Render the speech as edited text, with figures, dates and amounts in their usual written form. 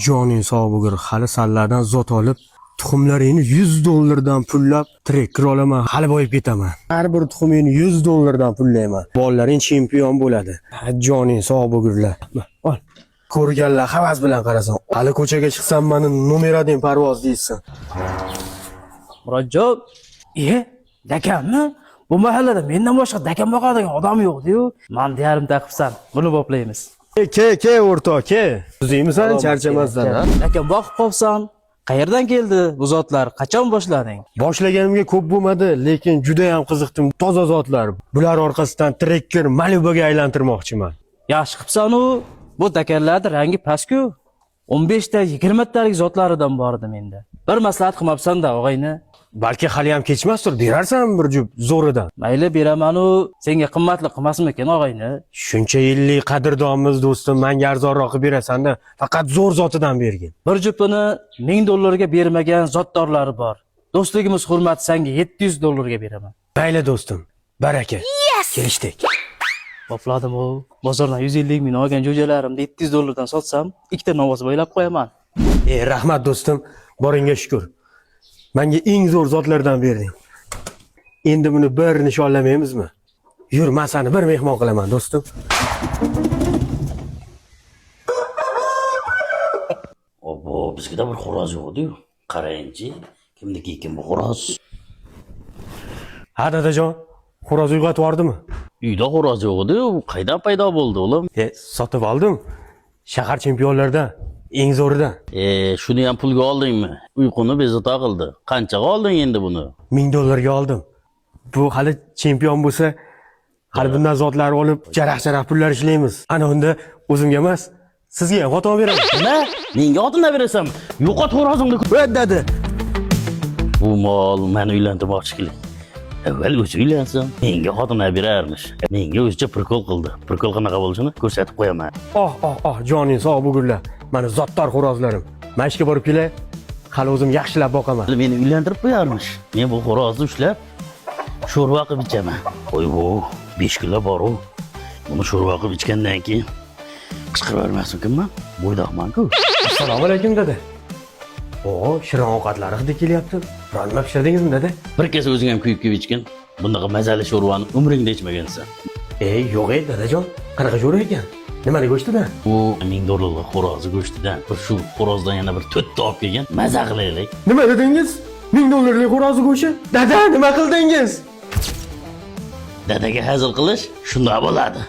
Joning sog' bo'lgur. Hali sallardan zot olib, tuxumlaringni $100 pullab trekker olaman. Hali boyib ketaman. Har bir tuxumingni $100 pullayman. Bolalaring chempion bo'ladi. Joning sog' bo'lgurlar. Ol. Ko'rganlar havas bilan qarasan. Hali ko'chaga chiqsam meni nomeradin parvoz deysan. Murodjon, dakammi? Bu mahallada mendan boshqa dakam boqadigan odam yo'q-ku. Men yarim taqibsan. Buni boplaymiz. Ke o'rtoq, ke. Tuzaymisan, charchamasdan, ha? Dakam boqib qolsan, qayerdan keldi bu zotlar? Qachon boshlading? Boshlaganimga ko'p bo'lmadi, lekin juda ham qiziqdim. Toza zotlar. Bular orqasidan trekker Malibuga aylantirmoqchiman. Yaxshi qilibsan-u. Bu dakarlarning rangi pastku. 15 ta 20 talik zotlaridan bor edi menda. Bir maslahat qilmabsan-da, og'ayni. Balki hali ham kechmasdir, berarsan bir jup zo'ridan. Mayli beraman-u, senga qimmatli qilmasmikan, og'ayni? Shuncha yillik qadrdonimiz do'stim, menga arzonroq qilib berasan-da, faqat zo'r zotidan bergin. Bir jupini $1000 ga bermagan zotdorlari bor. Do'stligimiz hurmati senga $700 ga beraman. Mayli do'stim, baraka. Kelishdik. Bopladim u. Bozordan 150 ming olgan jo'jalarimni $700 dan sotsam, ikkita novoz bo'ylab qo'yaman. Rahmat do'stim, boringga shukr. Menga eng zo'r zotlardan berding. Endi buni bir nishonlamaymizmi? Yur, men seni bir mehmon qilaman, do'stim. Obbo, bizga bir xo'roz yo'q-ku. Qarayinchi, kimniki ekan bu xo'roz? Ha, dadajon, xo'roz uyg'otib yubordimi? Uyda xo'roz yo'q-ku, qaydan paydo bo'ldi, o'g'lim? Sotib oldim. Shahar chempionlaridan, eng zo'ridan. Shuni ham pulga oldingmi? Uyquni bezovta qildi. Qanchaga olding endi buni? $1000 ga oldim. Bu hali chempion bo'lsa, hali bundan zotlar olib, jaraq-jaraq pullar ishlaymiz. Ana unda o'zimga emas, sizga ham xotim beraman. Nima? Menga xotindan berasan? Yo'qot xo'rozingni. Dedi. Bu mol meni uylantirmoqchi keling. Avval o'zi uylansin, menga xotindan berarmish. Menga o'zicha prikol qildi. Prikol qanaqa bo'lishini ko'rsatib qo'yaman. Joning sog' bo'lgurlar. Meni zotdor xo'rozlarim. Men ishga borib kelay, hali o'zim yaxshilab boqaman. Meni uylantirib qo'yarmish. Men bu xo'rozni ushlab sho'rva qilib ichaman. Qo'y bu 5 kilo bor-u. Buni sho'rva qilib ichgandan keyin qichqirib bermasmikanman? Bo'ydoqman-ku. Assalomu alaykum dada. Shirin ovqatlari hidi kelyapti. Biron nima pishirdingizmi dada? Bir kez o'zing ham kuyib ichgin. Bundaqa mazali sho'rvani umringda ichmagansan. Yo'q dadajon. Qanaqa sho'rva ekan? Nimani go'shtidan? Bu $1000 xo'rozi go'shtidan. Shu xo'rozdan yana bir 4 ta olib kelgan. Maza qilaylik. Nima dedingiz? $1000 xo'rozi go'shti? Dada, nima qildingiz? Dadaga hazil qilish shunday bo'ladi.